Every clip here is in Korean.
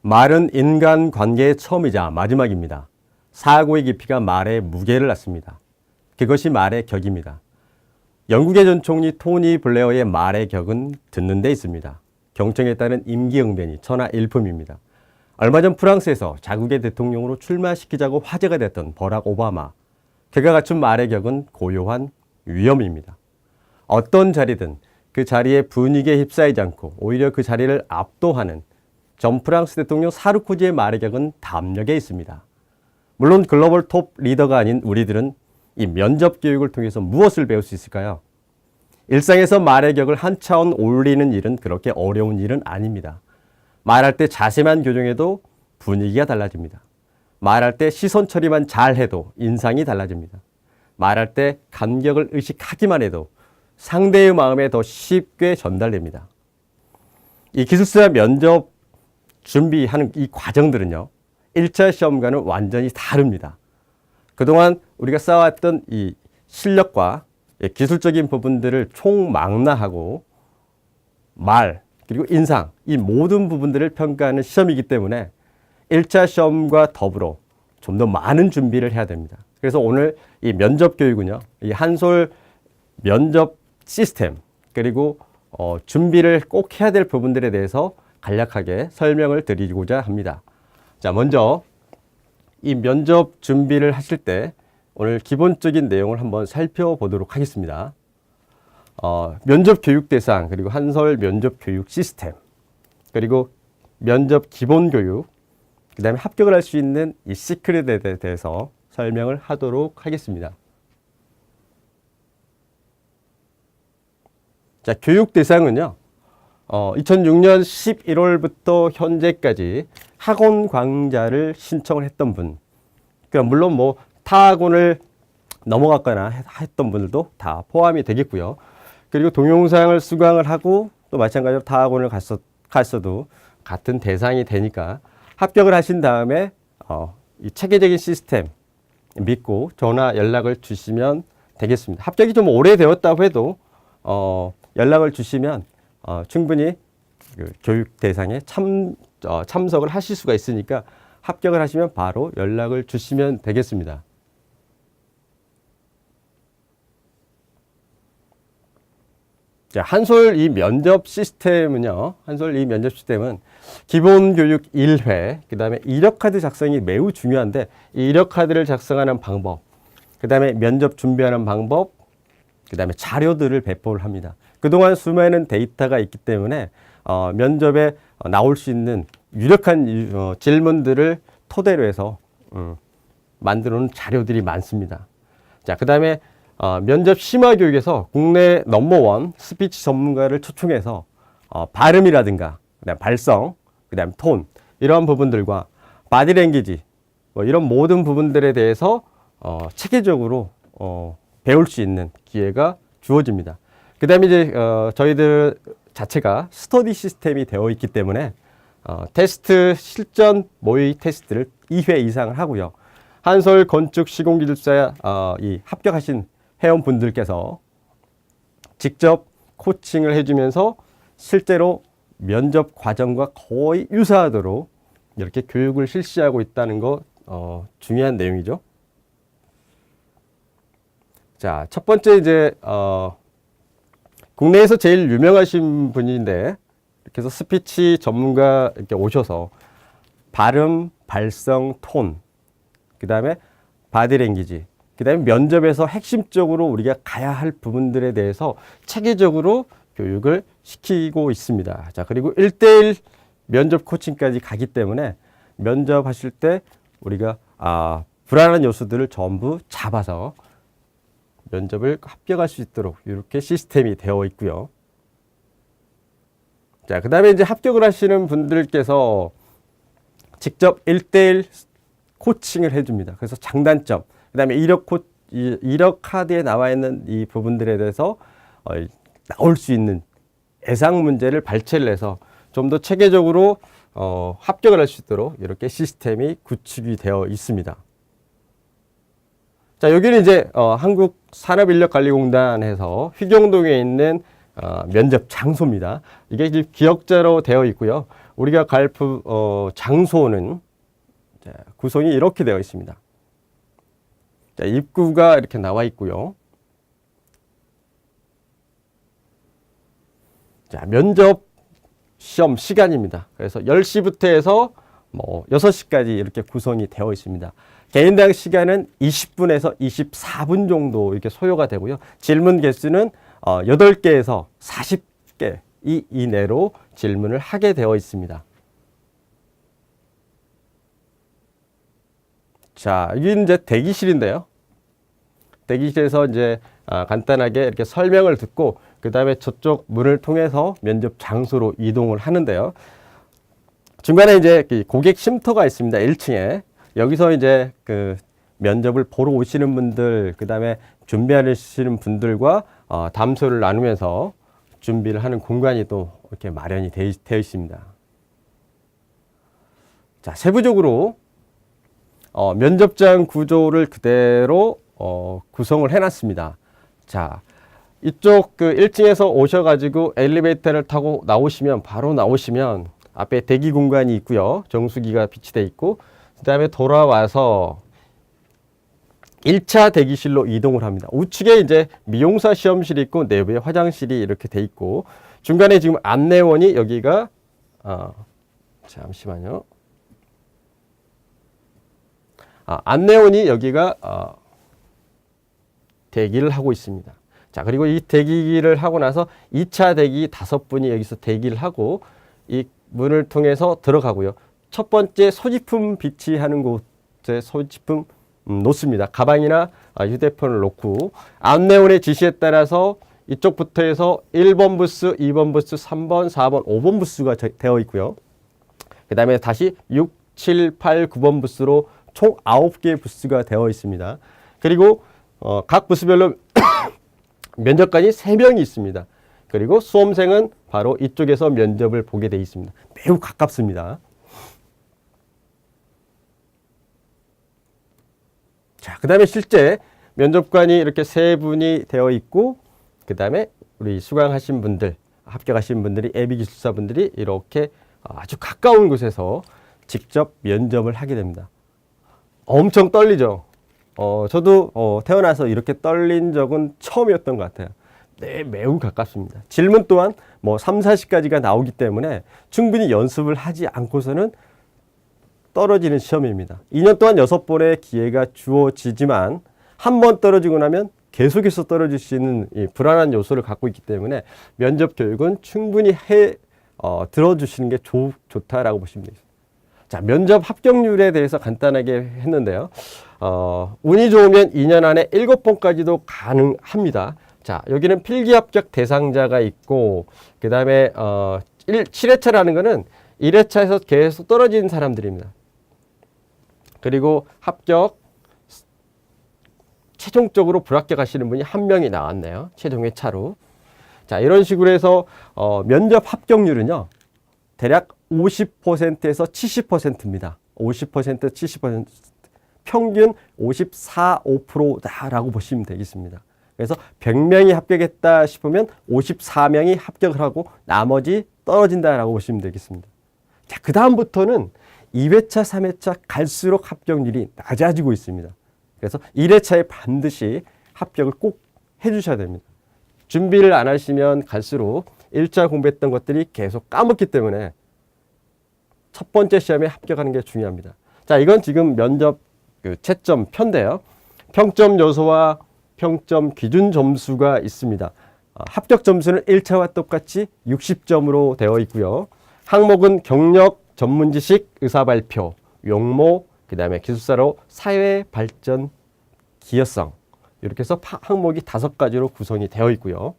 말은 인간 관계의 처음이자 마지막입니다. 사고의 깊이가 말의 무게를 낳습니다. 그것이 말의 격입니다. 영국의 전 총리 토니 블레어의 말의 격은 듣는 데 있습니다. 경청에 따른 임기응변이 천하일품입니다. 얼마 전 프랑스에서 자국의 대통령으로 출마시키자고 화제가 됐던 버락 오바마. 그가 갖춘 말의 격은 고요한 위엄입니다. 어떤 자리든 그 자리의 분위기에 휩싸이지 않고 오히려 그 자리를 압도하는 전 프랑스 대통령 사르코지의 말의 격은 담력에 있습니다. 물론 글로벌 톱 리더가 아닌 우리들은 이 면접 교육을 통해서 무엇을 배울 수 있을까요? 일상에서 말의 격을 한 차원 올리는 일은 그렇게 어려운 일은 아닙니다. 말할 때 자세만 교정해도 분위기가 달라집니다. 말할 때 시선 처리만 잘해도 인상이 달라집니다. 말할 때 감격을 의식하기만 해도 상대의 마음에 더 쉽게 전달됩니다. 이 기숙사 면접 준비하는 이 과정들은요, 1차 시험과는 완전히 다릅니다. 그동안 우리가 쌓아왔던 이 실력과 기술적인 부분들을 총망라하고 말, 그리고 인상, 이 모든 부분들을 평가하는 시험이기 때문에 1차 시험과 더불어 좀 더 많은 준비를 해야 됩니다. 그래서 오늘 이 면접 교육은요, 이 한솔 면접 시스템, 그리고 준비를 꼭 해야 될 부분들에 대해서 간략하게 설명을 드리고자 합니다. 자, 먼저 이 면접 준비를 하실 때 오늘 기본적인 내용을 한번 살펴보도록 하겠습니다. 면접 교육 대상, 그리고 한솔 면접 교육 시스템, 그리고 면접 기본 교육, 그 다음에 합격을 할 수 있는 이 시크릿에 대해서 설명을 하도록 하겠습니다. 자, 교육 대상은요, 2006년 11월부터 현재까지 학원 강좌를 신청을 했던 분, 그러니까 물론 뭐 타학원을 넘어갔거나 했던 분들도 다 포함이 되겠고요. 그리고 동영상을 수강을 하고 또 마찬가지로 타학원을 갔어도 같은 대상이 되니까 합격을 하신 다음에 이 체계적인 시스템 믿고 전화 연락을 주시면 되겠습니다. 합격이 좀 오래되었다고 해도 연락을 주시면 충분히 그 교육 대상에 참석을 하실 수가 있으니까 합격을 하시면 바로 연락을 주시면 되겠습니다. 자, 한솔 이 면접 시스템은요, 한솔 이 면접 시스템은 기본 교육 1회, 그 다음에 이력카드 작성이 매우 중요한데, 이 이력카드를 작성하는 방법, 그 다음에 면접 준비하는 방법, 그 다음에 자료들을 배포를 합니다. 그동안 수많은 데이터가 있기 때문에 면접에 나올 수 있는 유력한 질문들을 토대로 해서 만들어 놓은 자료들이 많습니다. 자, 그 다음에 면접 심화 교육에서 국내 넘버원 스피치 전문가를 초청해서 발음이라든가 그다음 발성, 그다음 톤 이러한 부분들과 바디랭귀지 뭐 이런 모든 부분들에 대해서 체계적으로 배울 수 있는 기회가 주어집니다. 그다음에 이제 저희들 자체가 스터디 시스템이 되어 있기 때문에 테스트 실전 모의 테스트를 2회 이상을 하고요. 한솔 건축 시공기술사 이 합격하신 회원분들께서 직접 코칭을 해주면서 실제로 면접 과정과 거의 유사하도록 이렇게 교육을 실시하고 있다는 거 중요한 내용이죠. 자, 첫 번째 이제 국내에서 제일 유명하신 분인데 이렇게 해서 스피치 전문가 이렇게 오셔서 발음, 발성, 톤, 그 다음에 바디랭귀지, 그 다음에 면접에서 핵심적으로 우리가 가야 할 부분들에 대해서 체계적으로 교육을 시키고 있습니다. 자, 그리고 1대1 면접 코칭까지 가기 때문에 면접하실 때 우리가 불안한 요소들을 전부 잡아서 면접을 합격할 수 있도록 이렇게 시스템이 되어 있고요. 자, 그 다음에 이제 합격을 하시는 분들께서 직접 1대1 코칭을 해줍니다. 그래서 장단점, 그 다음에 이력 카드에 나와 있는 이 부분들에 대해서 나올 수 있는 예상 문제를 발췌를 해서 좀 더 체계적으로 합격을 할 수 있도록 이렇게 시스템이 구축이 되어 있습니다. 자, 여기는 이제 한국산업인력관리공단에서 휘경동에 있는 면접 장소입니다. 이게 지금 기역자로 되어 있고요. 우리가 갈 장소는 자, 구성이 이렇게 되어 있습니다. 자, 입구가 이렇게 나와 있고요. 자, 면접 시험 시간입니다. 그래서 10시부터 해서 6시까지 이렇게 구성이 되어 있습니다. 개인당 시간은 20분에서 24분 정도 이렇게 소요가 되고요. 질문 개수는 8개에서 40개 이내로 질문을 하게 되어 있습니다. 자, 이게 이제 대기실인데요. 대기실에서 이제 간단하게 이렇게 설명을 듣고 그 다음에 저쪽 문을 통해서 면접 장소로 이동을 하는데요. 중간에 이제 고객 쉼터가 있습니다. 1층에. 여기서 이제 그 면접을 보러 오시는 분들, 그 다음에 준비하시는 분들과 담소를 나누면서 준비를 하는 공간이 또 이렇게 마련이 되어 있습니다. 자, 세부적으로 면접장 구조를 그대로 구성을 해놨습니다. 자, 이쪽 그 1층에서 오셔가지고 엘리베이터를 타고 바로 나오시면 앞에 대기 공간이 있고요. 정수기가 비치되어 있고, 그 다음에 돌아와서 1차 대기실로 이동을 합니다. 우측에 이제 미용사 시험실이 있고, 내부에 화장실이 이렇게 돼 있고, 중간에 지금 안내원이 여기가, 잠시만요. 안내원이 여기가, 대기를 하고 있습니다. 자, 그리고 이 대기를 하고 나서 2차 대기 5분이 여기서 대기를 하고 이 문을 통해서 들어가고요. 첫 번째 소지품 비치하는 곳에 소지품 놓습니다. 가방이나 휴대폰을 놓고 안내원의 지시에 따라서 이쪽부터 해서 1번 부스, 2번 부스, 3번, 4번, 5번 부스가 되어 있고요. 그 다음에 다시 6, 7, 8, 9번 부스로 총 9개의 부스가 되어 있습니다. 그리고 각 부스별로 면접관이 3명이 있습니다. 그리고 수험생은 바로 이쪽에서 면접을 보게 되어 있습니다. 매우 가깝습니다. 자, 그 다음에 실제 면접관이 이렇게 3분이 되어 있고, 그 다음에 우리 수강하신 분들, 합격하신 분들이, 예비기술사분들이 이렇게 아주 가까운 곳에서 직접 면접을 하게 됩니다. 엄청 떨리죠? 저도 태어나서 이렇게 떨린 적은 처음이었던 것 같아요. 네, 매우 가깝습니다. 질문 또한 3, 40가지가 나오기 때문에 충분히 연습을 하지 않고서는 떨어지는 시험입니다. 2년 동안 6번의 기회가 주어지지만 한 번 떨어지고 나면 계속해서 떨어질 수 있는 이 불안한 요소를 갖고 있기 때문에 면접 교육은 충분히 들어주시는 게 좋다라고 보시면 되겠습니다. 자, 면접 합격률에 대해서 간단하게 했는데요. 운이 좋으면 2년 안에 7번까지도 가능합니다. 자, 여기는 필기 합격 대상자가 있고, 그 다음에 7회차라는 거는 1회차에서 계속 떨어지는 사람들입니다. 그리고 합격, 최종적으로 불합격하시는 분이 1명이 나왔네요. 최종 회차로. 자, 이런 식으로 해서 면접 합격률은요, 대략 50%에서 70%입니다. 50%, 70%, 평균 54, 5%다라고 보시면 되겠습니다. 그래서 100명이 합격했다 싶으면 54명이 합격을 하고 나머지 떨어진다라고 보시면 되겠습니다. 자, 그 다음부터는 2회차, 3회차 갈수록 합격률이 낮아지고 있습니다. 그래서 1회차에 반드시 합격을 꼭 해주셔야 됩니다. 준비를 안 하시면 갈수록 1차 공부했던 것들이 계속 까먹기 때문에 첫 번째 시험에 합격하는 게 중요합니다. 자, 이건 지금 면접 채점 표인데요. 평점 요소와 평점 기준 점수가 있습니다. 합격 점수는 1차와 똑같이 60점으로 되어 있고요. 항목은 경력, 전문지식, 의사발표, 용모, 그 다음에 기술사로 사회 발전, 기여성, 이렇게 해서 항목이 5가지로 구성이 되어 있고요.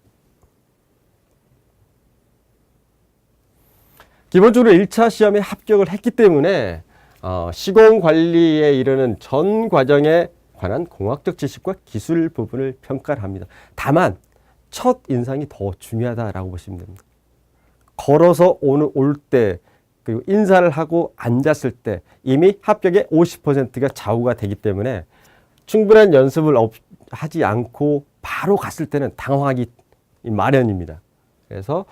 기본적으로 1차 시험에 합격을 했기 때문에 시공관리에 이르는 전 과정에 관한 공학적 지식과 기술 부분을 평가를 합니다. 다만 첫 인상이 더 중요하다라고 보시면 됩니다. 걸어서 올 때, 그리고 인사를 하고 앉았을 때 이미 합격의 50%가 좌우가 되기 때문에 충분한 연습을 하지 않고 바로 갔을 때는 당황하기 마련입니다. 그래서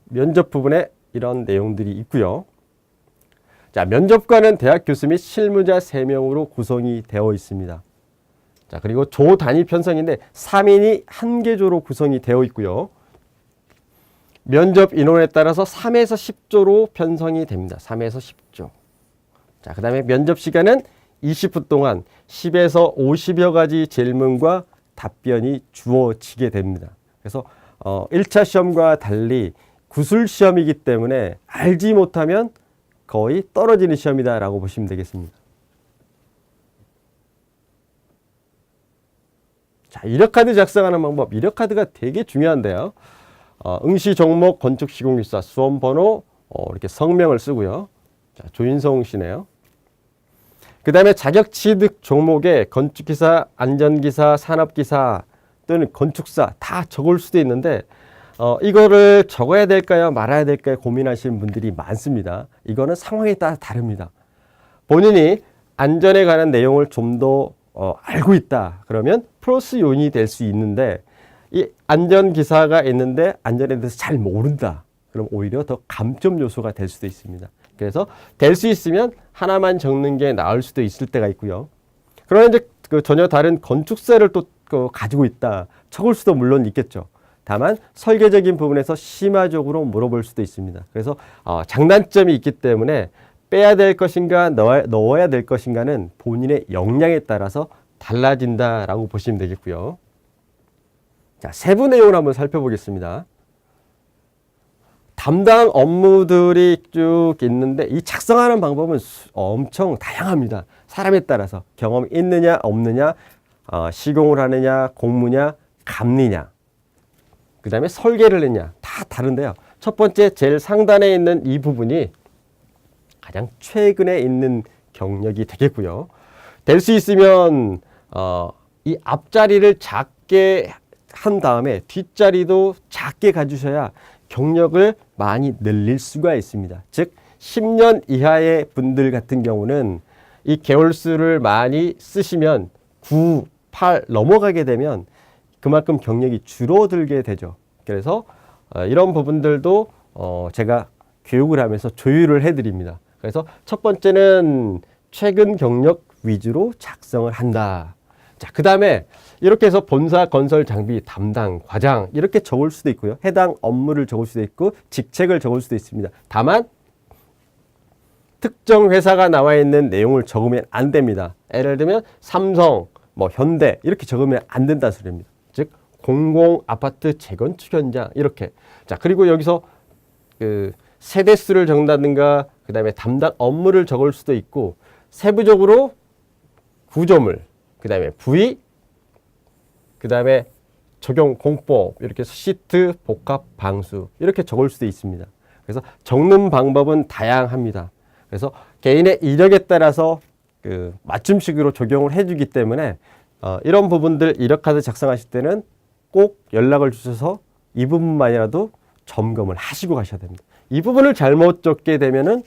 면접 부분에 이런 내용들이 있고요. 자, 면접관은 대학 교수 및 실무자 3명으로 구성이 되어 있습니다. 자, 그리고 조 단위 편성인데 3인이 한 개 조로 구성이 되어 있고요. 면접 인원에 따라서 3에서 10조로 편성이 됩니다. 3에서 10조. 자, 그 다음에 면접 시간은 20분 동안 10에서 50여 가지 질문과 답변이 주어지게 됩니다. 그래서 1차 시험과 달리 구술 시험이기 때문에 알지 못하면 거의 떨어지는 시험이다라고 보시면 되겠습니다. 자, 이력카드 작성하는 방법. 이력카드가 되게 중요한데요. 응시 종목 건축시공기사 수험번호 이렇게 성명을 쓰고요. 자, 조인성 씨네요. 그 다음에 자격 취득 종목에 건축기사, 안전기사, 산업기사 또는 건축사 다 적을 수도 있는데 이거를 적어야 될까요? 말아야 될까요? 고민하시는 분들이 많습니다. 이거는 상황에 따라 다릅니다. 본인이 안전에 관한 내용을 좀 더 알고 있다. 그러면 플러스 요인이 될 수 있는데 이 안전기사가 있는데 안전에 대해서 잘 모른다. 그럼 오히려 더 감점 요소가 될 수도 있습니다. 그래서 될 수 있으면 하나만 적는 게 나을 수도 있을 때가 있고요. 그러나 이제 전혀 다른 건축사를 또 가지고 있다. 적을 수도 물론 있겠죠. 다만 설계적인 부분에서 심화적으로 물어볼 수도 있습니다. 그래서 장단점이 있기 때문에 빼야 될 것인가 넣어야 될 것인가는 본인의 역량에 따라서 달라진다라고 보시면 되겠고요. 자, 세부 내용을 한번 살펴보겠습니다. 담당 업무들이 쭉 있는데 이 작성하는 방법은 엄청 다양합니다. 사람에 따라서 경험이 있느냐 없느냐, 시공을 하느냐 공무냐 감리냐, 그 다음에 설계를 했냐 다 다른데요. 첫 번째 제일 상단에 있는 이 부분이 가장 최근에 있는 경력이 되겠고요. 될 수 있으면 이 앞자리를 작게 한 다음에 뒷자리도 작게 가주셔야 경력을 많이 늘릴 수가 있습니다. 즉 10년 이하의 분들 같은 경우는 이 개월수를 많이 쓰시면 9, 8 넘어가게 되면 그만큼 경력이 줄어들게 되죠. 그래서 이런 부분들도 제가 교육을 하면서 조율을 해드립니다. 그래서 첫 번째는 최근 경력 위주로 작성을 한다. 자, 그 다음에 이렇게 해서 본사 건설 장비 담당 과장 이렇게 적을 수도 있고요. 해당 업무를 적을 수도 있고 직책을 적을 수도 있습니다. 다만 특정 회사가 나와 있는 내용을 적으면 안 됩니다. 예를 들면 삼성, 현대 이렇게 적으면 안 된다 소리입니다. 즉 공공 아파트 재건축 현장 이렇게. 자, 그리고 여기서 그 세대수를 적는다든가 그 다음에 담당 업무를 적을 수도 있고 세부적으로 구조물, 그 다음에 부위, 그 다음에 적용 공법 이렇게 해서 시트, 복합, 방수 이렇게 적을 수도 있습니다. 그래서 적는 방법은 다양합니다. 그래서 개인의 이력에 따라서 그 맞춤식으로 적용을 해주기 때문에 이런 부분들 이력카드 작성하실 때는 꼭 연락을 주셔서 이 부분만이라도 점검을 하시고 가셔야 됩니다. 이 부분을 잘못 적게 되면은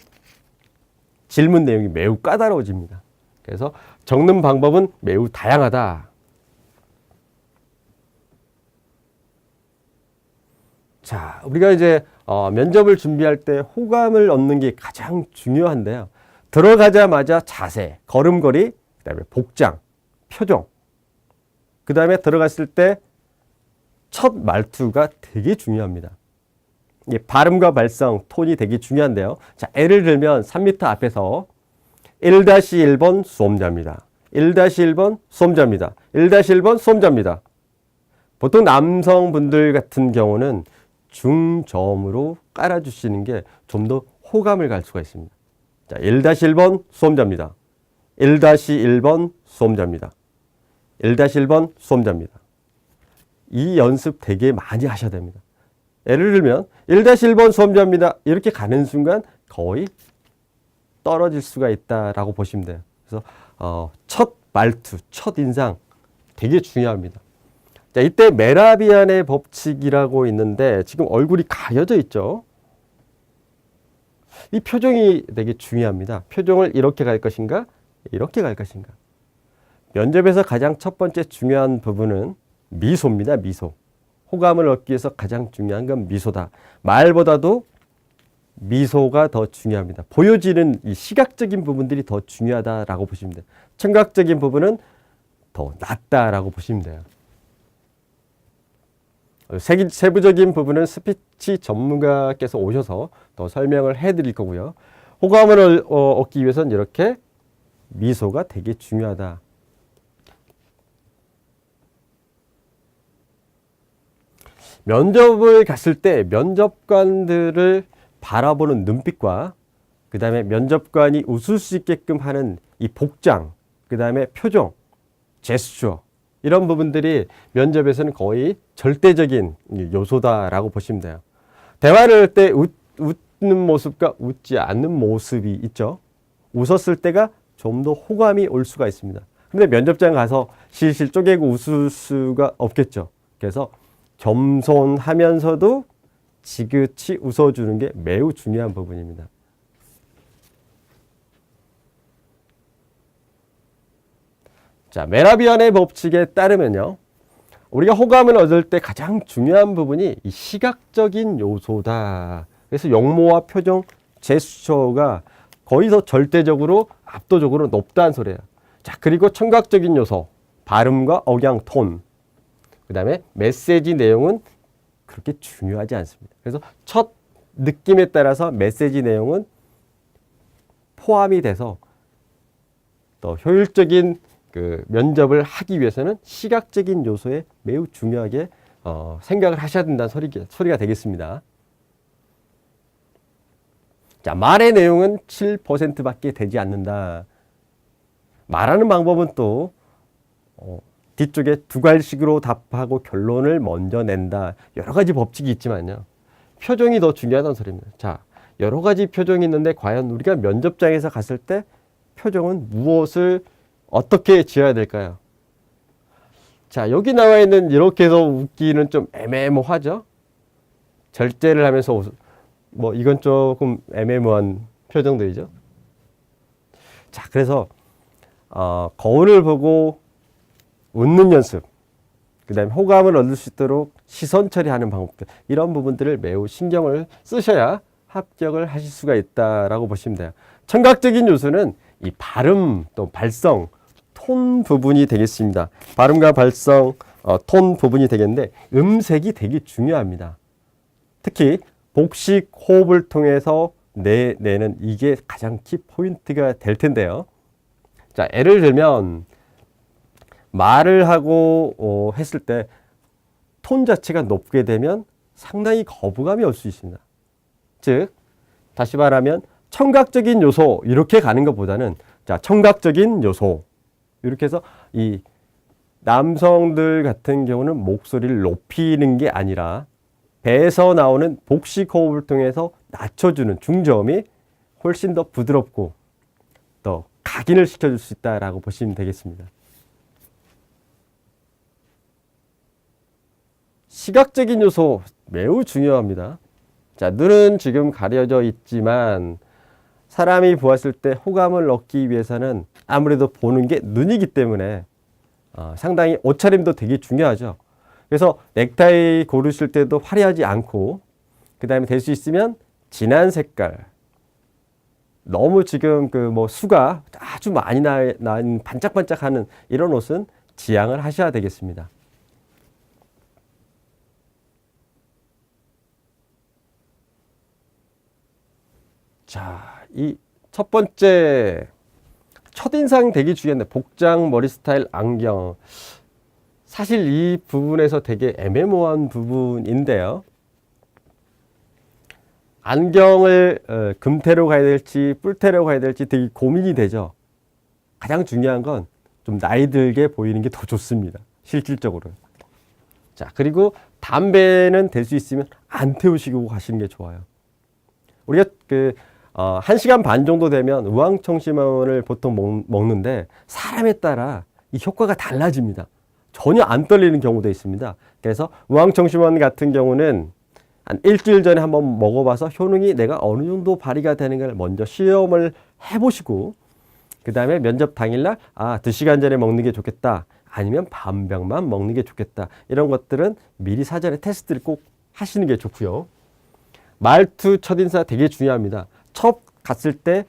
질문 내용이 매우 까다로워집니다. 그래서 적는 방법은 매우 다양하다. 자, 우리가 이제 면접을 준비할 때 호감을 얻는 게 가장 중요한데요. 들어가자마자 자세, 걸음걸이, 그 다음에 복장, 표정, 그 다음에 들어갔을 때 첫 말투가 되게 중요합니다. 발음과 발성, 톤이 되게 중요한데요. 자, 예를 들면 3m 앞에서 1-1번 수험자입니다. 1-1번 수험자입니다. 1-1번 수험자입니다. 보통 남성분들 같은 경우는 중저음으로 깔아주시는 게 좀 더 호감을 갈 수가 있습니다. 자, 1-1번 수험자입니다. 1-1번 수험자입니다. 1-1번 수험자입니다. 이 연습 되게 많이 하셔야 됩니다. 예를 들면 1-1번 수험자입니다. 이렇게 가는 순간 거의 떨어질 수가 있다라고 보시면 돼요. 그래서 첫 말투, 첫 인상 되게 중요합니다. 자, 이때 메라비안의 법칙이라고 있는데 지금 얼굴이 가려져 있죠. 이 표정이 되게 중요합니다. 표정을 이렇게 갈 것인가, 이렇게 갈 것인가. 면접에서 가장 첫 번째 중요한 부분은 미소입니다. 미소. 호감을 얻기 위해서 가장 중요한 건 미소다. 말보다도 미소가 더 중요합니다. 보여지는 이 시각적인 부분들이 더 중요하다라고 보시면 돼요. 청각적인 부분은 더 낫다라고 보시면 돼요. 세부적인 부분은 스피치 전문가께서 오셔서 더 설명을 해드릴 거고요. 호감을 얻기 위해서는 이렇게 미소가 되게 중요하다. 면접을 갔을 때 면접관들을 바라보는 눈빛과 그 다음에 면접관이 웃을 수 있게끔 하는 이 복장, 그 다음에 표정, 제스처 이런 부분들이 면접에서는 거의 절대적인 요소다라고 보시면 돼요. 대화를 할 때 웃는 모습과 웃지 않는 모습이 있죠. 웃었을 때가 좀 더 호감이 올 수가 있습니다. 근데 면접장 가서 실실 쪼개고 웃을 수가 없겠죠. 그래서 겸손하면서도 지그치 웃어주는 게 매우 중요한 부분입니다. 자, 메라비안의 법칙에 따르면요. 우리가 호감을 얻을 때 가장 중요한 부분이 이 시각적인 요소다. 그래서 용모와 표정, 제스처가 거의 더 절대적으로 압도적으로 높다는 소리예요. 자, 그리고 청각적인 요소, 발음과 억양, 톤. 그 다음에 메시지 내용은 그렇게 중요하지 않습니다. 그래서 첫 느낌에 따라서 메시지 내용은 포함이 돼서 더 효율적인 그 면접을 하기 위해서는 시각적인 요소에 매우 중요하게 생각을 하셔야 된다는 소리가 되겠습니다. 자, 말의 내용은 7%밖에 되지 않는다. 말하는 방법은 또 뒤쪽에 두 갈식으로 답하고 결론을 먼저 낸다. 여러 가지 법칙이 있지만요. 표정이 더 중요하다는 소리입니다. 자, 여러 가지 표정이 있는데 과연 우리가 면접장에서 갔을 때 표정은 무엇을 어떻게 지어야 될까요? 자, 여기 나와 있는 이렇게 해서 웃기는 좀 애매모호하죠? 절제를 하면서 뭐 이건 조금 애매모호한 표정들이죠. 자, 그래서 거울을 보고 웃는 연습, 그 다음에 호감을 얻을 수 있도록 시선 처리하는 방법들, 이런 부분들을 매우 신경을 쓰셔야 합격을 하실 수가 있다라고 보시면 돼요. 청각적인 요소는 이 발음 또 발성, 톤 부분이 되겠습니다. 발음과 발성, 톤 부분이 되겠는데 음색이 되게 중요합니다. 특히 복식 호흡을 통해서 내는 이게 가장 키 포인트가 될 텐데요. 자, 예를 들면 말을 하고 했을 때 톤 자체가 높게 되면 상당히 거부감이 올 수 있습니다. 즉, 다시 말하면 청각적인 요소 이렇게 가는 것보다는 자, 청각적인 요소 이렇게 해서 이 남성들 같은 경우는 목소리를 높이는 게 아니라 배에서 나오는 복식 호흡을 통해서 낮춰주는 중저음이 훨씬 더 부드럽고 더 각인을 시켜줄 수 있다라고 보시면 되겠습니다. 시각적인 요소 매우 중요합니다. 자, 눈은 지금 가려져 있지만 사람이 보았을 때 호감을 얻기 위해서는 아무래도 보는 게 눈이기 때문에 상당히 옷차림도 되게 중요하죠. 그래서 넥타이 고르실 때도 화려하지 않고 그 다음에 될 수 있으면 진한 색깔, 너무 지금 그 뭐 수가 아주 많이 난 반짝반짝하는 이런 옷은 지양을 하셔야 되겠습니다. 자, 이 첫 번째 첫인상 되게 중요한데 복장, 머리 스타일, 안경. 사실 이 부분에서 되게 애매모호한 부분인데요. 안경을 금태로 가야 될지 뿔태로 가야 될지 되게 고민이 되죠. 가장 중요한 건 좀 나이 들게 보이는 게 더 좋습니다. 실질적으로. 자, 그리고 담배는 될 수 있으면 안 태우시고 가시는 게 좋아요. 우리가 1시간 반 정도 되면 우황청심원을 보통 먹는데 사람에 따라 이 효과가 달라집니다. 전혀 안 떨리는 경우도 있습니다. 그래서 우황청심원 같은 경우는 한 일주일 전에 한번 먹어봐서 효능이 내가 어느 정도 발휘가 되는 걸 먼저 시험을 해보시고 그 다음에 면접 당일날 2시간 전에 먹는 게 좋겠다. 아니면 반병만 먹는 게 좋겠다. 이런 것들은 미리 사전에 테스트를 꼭 하시는 게 좋고요. 말투 첫인사 되게 중요합니다. 첫 갔을 때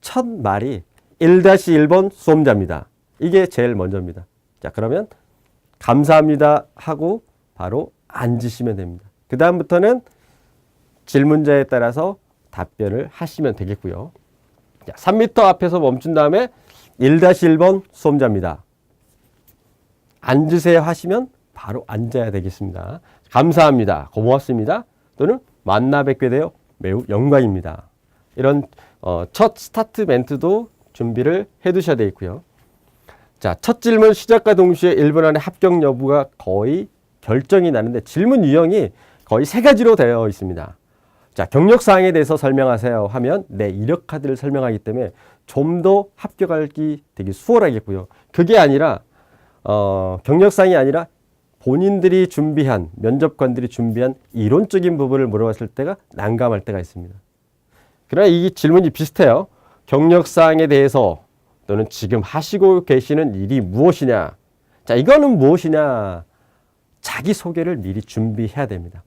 첫 말이 1-1번 수험자입니다. 이게 제일 먼저입니다. 자, 그러면 감사합니다 하고 바로 앉으시면 됩니다. 그 다음부터는 질문자에 따라서 답변을 하시면 되겠고요. 자, 3m 앞에서 멈춘 다음에 1-1번 수험자입니다. 앉으세요 하시면 바로 앉아야 되겠습니다. 감사합니다. 고맙습니다. 또는 만나 뵙게 되어 매우 영광입니다. 이런 첫 스타트 멘트도 준비를 해 두셔야 되겠고요. 자, 첫 질문 시작과 동시에 1분 안에 합격 여부가 거의 결정이 나는데 질문 유형이 거의 3가지로 되어 있습니다. 자, 경력사항에 대해서 설명하세요 하면 내 이력 카드를 설명하기 때문에 좀 더 합격하기 되게 수월하겠고요. 그게 아니라 경력사항이 아니라 본인들이 준비한 면접관들이 준비한 이론적인 부분을 물어봤을 때가 난감할 때가 있습니다. 그러나 이 질문이 비슷해요. 경력사항에 대해서 또는 지금 하시고 계시는 일이 무엇이냐. 자, 이거는 무엇이냐. 자기소개를 미리 준비해야 됩니다.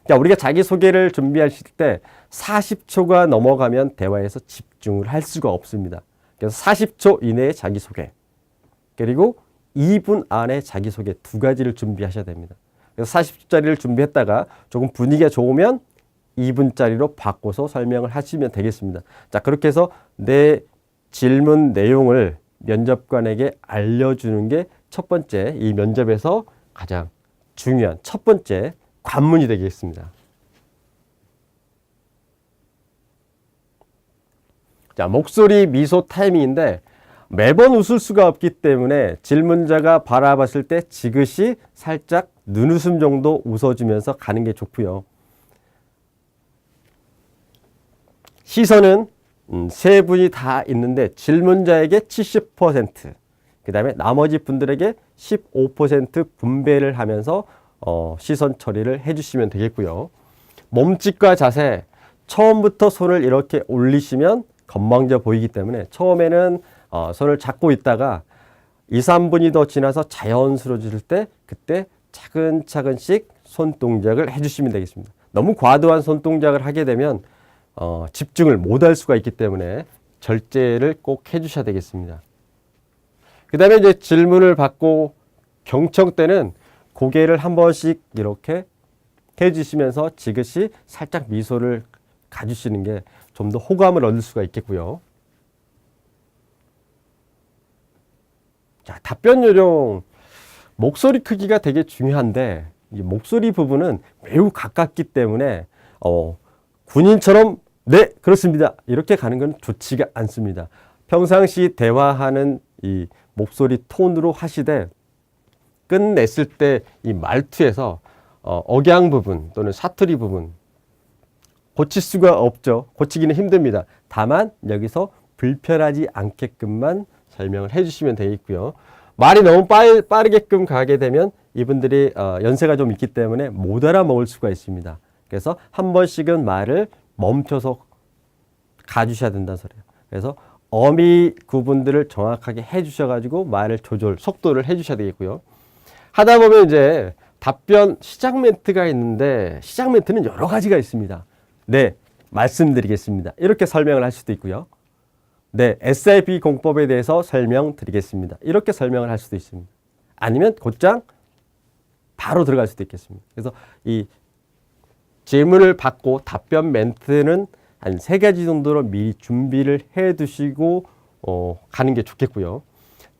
자, 우리가 자기소개를 준비하실 때 40초가 넘어가면 대화에서 집중을 할 수가 없습니다. 그래서 40초 이내에 자기소개. 그리고 2분 안에 자기소개 2가지를 준비하셔야 됩니다. 그래서 40초짜리를 준비했다가 조금 분위기가 좋으면 2분짜리로 바꿔서 설명을 하시면 되겠습니다. 자, 그렇게 해서 내 질문 내용을 면접관에게 알려주는 게 첫 번째, 이 면접에서 가장 중요한 첫 번째 관문이 되겠습니다. 자, 목소리, 미소, 타이밍인데 매번 웃을 수가 없기 때문에 질문자가 바라봤을 때 지그시 살짝 눈웃음 정도 웃어주면서 가는 게 좋고요. 시선은 세 분이 다 있는데 질문자에게 70%, 그 다음에 나머지 분들에게 15% 분배를 하면서 시선 처리를 해주시면 되겠고요. 몸짓과 자세, 처음부터 손을 이렇게 올리시면 건방져 보이기 때문에 처음에는 손을 잡고 있다가 2, 3분이 더 지나서 자연스러워질 때 그때 차근차근씩 손동작을 해주시면 되겠습니다. 너무 과도한 손동작을 하게 되면 집중을 못할 수가 있기 때문에 절제를 꼭 해주셔야 되겠습니다. 그 다음에 이제 질문을 받고 경청 때는 고개를 한 번씩 이렇게 해주시면서 지그시 살짝 미소를 가주시는 게 좀 더 호감을 얻을 수가 있겠고요. 자, 답변 요령. 목소리 크기가 되게 중요한데 이 목소리 부분은 매우 가깝기 때문에 군인처럼 네, 그렇습니다. 이렇게 가는 건 좋지가 않습니다. 평상시 대화하는 이 목소리 톤으로 하시되 끝냈을 때 이 말투에서 억양 부분 또는 사투리 부분 고칠 수가 없죠. 고치기는 힘듭니다. 다만 여기서 불편하지 않게끔만 설명을 해주시면 되겠고요. 말이 너무 빠르게끔 가게 되면 이분들이 연세가 좀 있기 때문에 못 알아먹을 수가 있습니다. 그래서 한 번씩은 말을 멈춰서 가주셔야 된다는 소리예요. 그래서 어미 구분들을 정확하게 해주셔가지고 말을 조절, 속도를 해주셔야 되겠고요. 하다 보면 이제 답변 시작 멘트가 있는데 시작 멘트는 여러 가지가 있습니다. 네, 말씀드리겠습니다. 이렇게 설명을 할 수도 있고요. 네, SIP 공법에 대해서 설명드리겠습니다. 이렇게 설명을 할 수도 있습니다. 아니면 곧장 바로 들어갈 수도 있겠습니다. 그래서 이 질문을 받고 답변 멘트는 한 3가지 정도로 미리 준비를 해 두시고 가는 게 좋겠고요.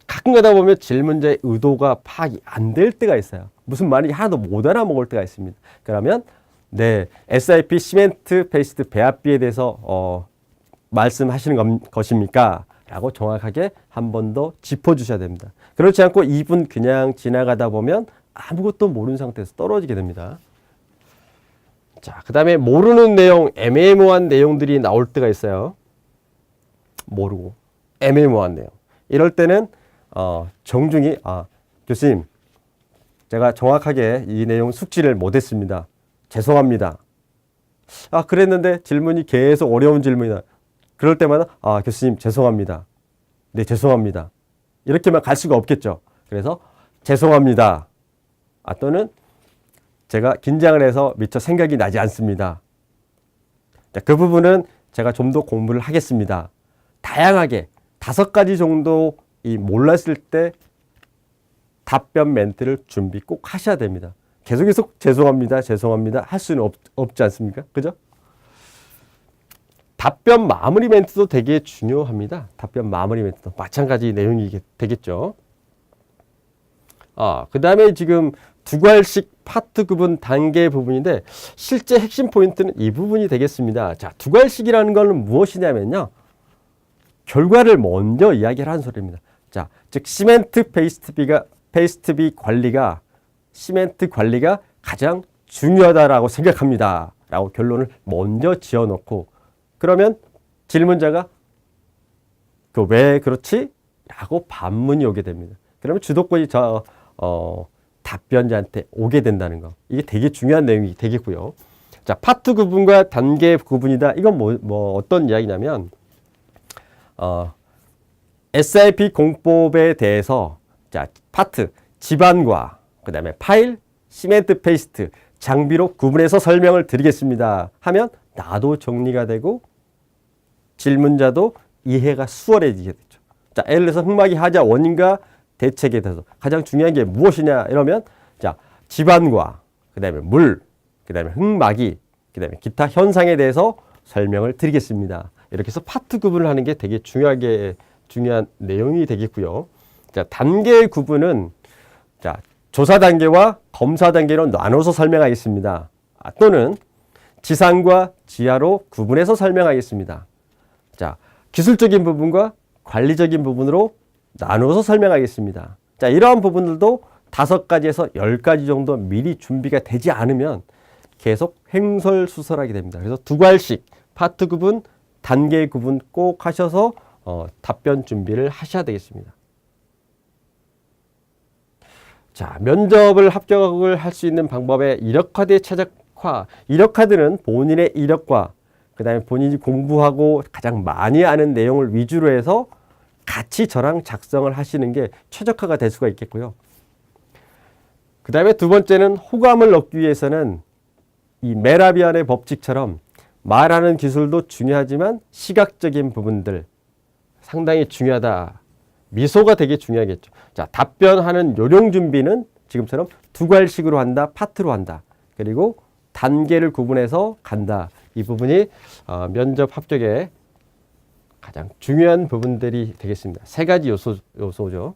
가끔 가다 보면 질문자의 의도가 파악이 안 될 때가 있어요. 무슨 말인지 하나도 못 알아먹을 때가 있습니다. 그러면 네, SIP 시멘트 페이스트 배합비에 대해서 말씀하시는 것입니까? 라고 정확하게 한 번 더 짚어주셔야 됩니다. 그렇지 않고 2분 그냥 지나가다 보면 아무것도 모르는 상태에서 떨어지게 됩니다. 자, 그 다음에 모르는 내용, 애매모호한 내용들이 나올 때가 있어요. 모르고 애매모호한 내용. 이럴 때는 정중히 교수님, 제가 정확하게 이 내용 숙지를 못했습니다. 죄송합니다. 그랬는데 질문이 계속 어려운 질문이다. 그럴 때마다 교수님 죄송합니다. 네, 죄송합니다. 이렇게만 갈 수가 없겠죠. 그래서 죄송합니다. 또는 제가 긴장을 해서 미처 생각이 나지 않습니다. 자, 그 부분은 제가 좀 더 공부를 하겠습니다. 다양하게 5가지 정도 이 몰랐을 때 답변 멘트를 준비 꼭 하셔야 됩니다. 계속 죄송합니다. 죄송합니다. 할 수는 없지 않습니까? 그죠? 답변 마무리 멘트도 되게 중요합니다. 답변 마무리 멘트도 마찬가지 내용이 되겠죠. 그 다음에 지금 두괄식 파트 구분 단계 부분인데 실제 핵심 포인트는 이 부분이 되겠습니다. 자, 두괄식이라는 건 무엇이냐면요. 결과를 먼저 이야기를 하는 소리입니다. 자, 즉 시멘트 페이스트비 관리가 시멘트 관리가 가장 중요하다라고 생각합니다. 라고 결론을 먼저 지어놓고 그러면 질문자가 그 왜 그렇지? 라고 반문이 오게 됩니다. 그러면 주도권이 답변자한테 오게 된다는 거. 이게 되게 중요한 내용이 되겠고요. 자, 파트 구분과 단계 구분이다. 이건 뭐 어떤 이야기냐면 SIP 공법에 대해서 자, 파트, 집안과 그 다음에 파일, 시멘트 페이스트, 장비로 구분해서 설명을 드리겠습니다. 하면 나도 정리가 되고 질문자도 이해가 수월해지게 되죠. 자, 예를 들어서 흙막이 하자 원인과 대책에 대해서 가장 중요한 게 무엇이냐 이러면 자, 집안과 그 다음에 물, 그 다음에 흙막이, 그 다음에 기타 현상에 대해서 설명을 드리겠습니다. 이렇게 해서 파트 구분을 하는 게 되게 중요한 내용이 되겠고요. 자, 단계 구분은 자, 조사 단계와 검사 단계로 나눠서 설명하겠습니다. 또는 지상과 지하로 구분해서 설명하겠습니다. 자, 기술적인 부분과 관리적인 부분으로 나눠서 설명하겠습니다. 자, 이러한 부분들도 5가지에서 10가지 정도 미리 준비가 되지 않으면 계속 횡설수설하게 됩니다. 그래서 두괄식, 파트 구분, 단계 구분 꼭 하셔서 답변 준비를 하셔야 되겠습니다. 자, 면접을 합격을 할 수 있는 방법의 이력화대 최적화. 이력화들은 본인의 이력과 그 다음에 본인이 공부하고 가장 많이 아는 내용을 위주로 해서 같이 저랑 작성을 하시는 게 최적화가 될 수가 있겠고요. 그 다음에 두 번째는 호감을 얻기 위해서는 이 메라비안의 법칙처럼 말하는 기술도 중요하지만 시각적인 부분들 상당히 중요하다. 미소가 되게 중요하겠죠. 자, 답변하는 요령 준비는 지금처럼 두괄식으로 한다, 파트로 한다. 그리고 단계를 구분해서 간다. 이 부분이 면접 합격의 가장 중요한 부분들이 되겠습니다. 3가지 요소죠.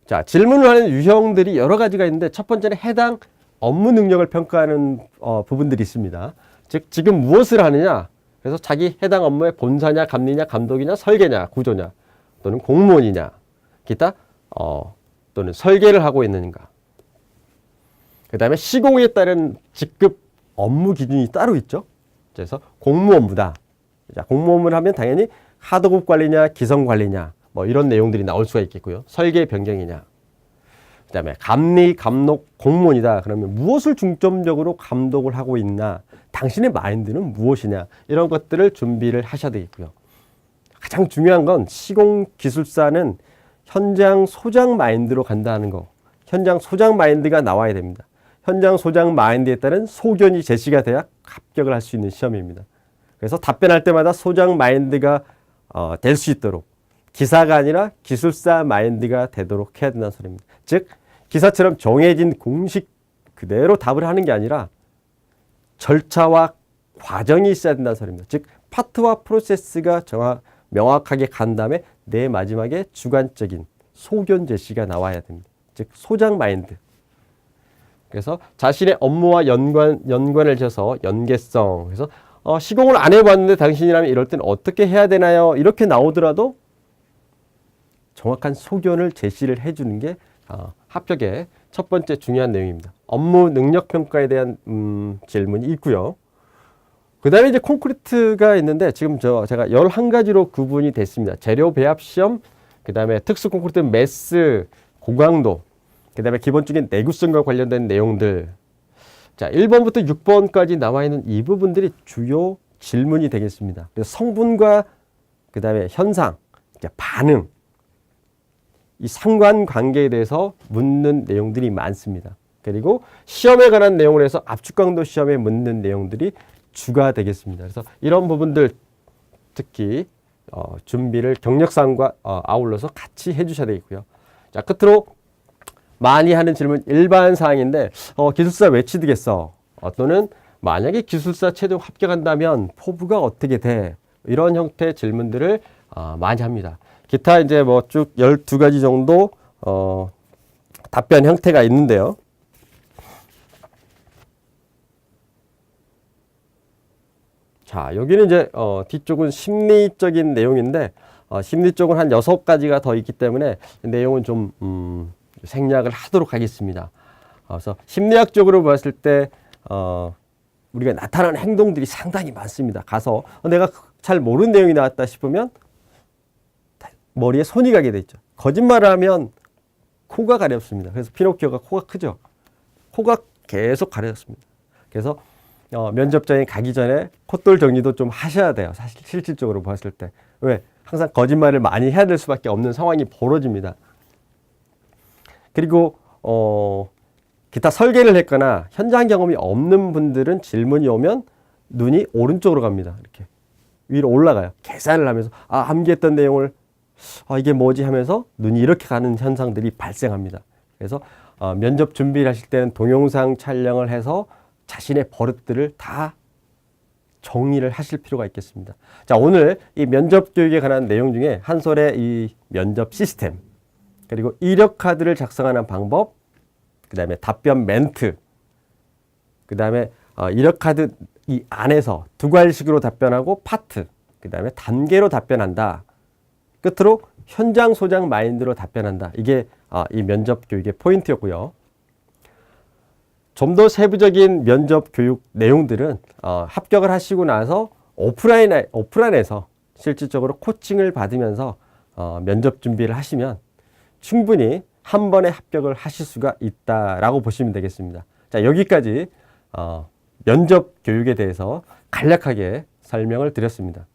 자, 질문을 하는 유형들이 여러 가지가 있는데 첫 번째는 해당 업무 능력을 평가하는 부분들이 있습니다. 즉, 지금 무엇을 하느냐? 그래서 자기 해당 업무의 본사냐, 감리냐, 감독이냐, 설계냐, 구조냐, 또는 공무원이냐, 기타 또는 설계를 하고 있는가. 그 다음에 시공에 따른 직급 업무 기준이 따로 있죠. 그래서 공무업무다. 자, 공무업무를 하면 당연히 하도급 관리냐, 기성 관리냐, 뭐 이런 내용들이 나올 수가 있겠고요. 설계 변경이냐. 그 다음에 감리, 감독, 공무원이다. 그러면 무엇을 중점적으로 감독을 하고 있나? 당신의 마인드는 무엇이냐? 이런 것들을 준비를 하셔야 되겠고요. 가장 중요한 건 시공기술사는 현장 소장 마인드로 간다는 거. 현장 소장 마인드가 나와야 됩니다. 현장 소장 마인드에 따른 소견이 제시가 돼야 합격을 할 수 있는 시험입니다. 그래서 답변할 때마다 소장 마인드가 될 수 있도록 기사가 아니라 기술사 마인드가 되도록 해야 된다는 소리입니다. 즉 기사처럼 정해진 공식 그대로 답을 하는 게 아니라 절차와 과정이 있어야 된다는 소리입니다. 즉 파트와 프로세스가 명확하게 간 다음에 내 마지막에 주관적인 소견 제시가 나와야 됩니다. 즉 소장 마인드. 그래서 자신의 업무와 연관을 지어서 연계성. 그래서 시공을 안 해봤는데 당신이라면 이럴 때는 어떻게 해야 되나요? 이렇게 나오더라도 정확한 소견을 제시를 해주는 게 합격의 첫 번째 중요한 내용입니다. 업무 능력 평가에 대한 질문이 있고요. 그 다음에 이제 콘크리트가 있는데 지금 제가 11가지로 구분이 됐습니다. 재료 배합 시험, 그 다음에 특수 콘크리트 매스, 고강도, 그 다음에 기본적인 내구성과 관련된 내용들. 자, 1번부터 6번까지 나와 있는 이 부분들이 주요 질문이 되겠습니다. 그래서 성분과 그 다음에 현상, 반응, 이 상관관계에 대해서 묻는 내용들이 많습니다. 그리고 시험에 관한 내용을 해서 압축강도 시험에 묻는 내용들이 주가 되겠습니다. 그래서 이런 부분들 특히 준비를 경력사항과 아울러서 같이 해주셔야 되겠고요. 자, 끝으로 많이 하는 질문 일반 사항인데 기술사 왜 취득했어? 또는 만약에 기술사 최종 합격한다면 포부가 어떻게 돼? 이런 형태의 질문들을 많이 합니다. 기타 이제 뭐 쭉 12가지 정도 답변 형태가 있는데요. 자, 여기는 이제 뒤쪽은 심리적인 내용인데 심리 쪽은 한 6가지가 더 있기 때문에 내용은 좀 생략을 하도록 하겠습니다. 그래서 심리학적으로 봤을 때 우리가 나타나는 행동들이 상당히 많습니다. 가서 내가 잘 모르는 내용이 나왔다 싶으면 머리에 손이 가게 돼 있죠. 거짓말을 하면 코가 가렵습니다. 그래서 피노키오가 코가 크죠. 코가 계속 가려졌습니다. 그래서 면접장에 가기 전에 콧돌 정리도 좀 하셔야 돼요. 사실 실질적으로 봤을 때. 왜? 항상 거짓말을 많이 해야 될 수밖에 없는 상황이 벌어집니다. 그리고 기타 설계를 했거나 현장 경험이 없는 분들은 질문이 오면 눈이 오른쪽으로 갑니다. 이렇게 위로 올라가요. 계산을 하면서 암기했던 내용을 이게 뭐지 하면서 눈이 이렇게 가는 현상들이 발생합니다. 그래서 면접 준비를 하실 때는 동영상 촬영을 해서 자신의 버릇들을 다 정리를 하실 필요가 있겠습니다. 자, 오늘 이 면접 교육에 관한 내용 중에 한솔의 이 면접 시스템, 그리고 이력 카드를 작성하는 방법, 그 다음에 답변 멘트, 그 다음에 이력 카드 이 안에서 두 가지식으로 답변하고 파트, 그 다음에 단계로 답변한다. 끝으로 현장 소장 마인드로 답변한다. 이게 이 면접 교육의 포인트였고요. 좀 더 세부적인 면접 교육 내용들은 합격을 하시고 나서 오프라인에서 실질적으로 코칭을 받으면서 면접 준비를 하시면 충분히 한 번에 합격을 하실 수가 있다라고 보시면 되겠습니다. 자, 여기까지 면접 교육에 대해서 간략하게 설명을 드렸습니다.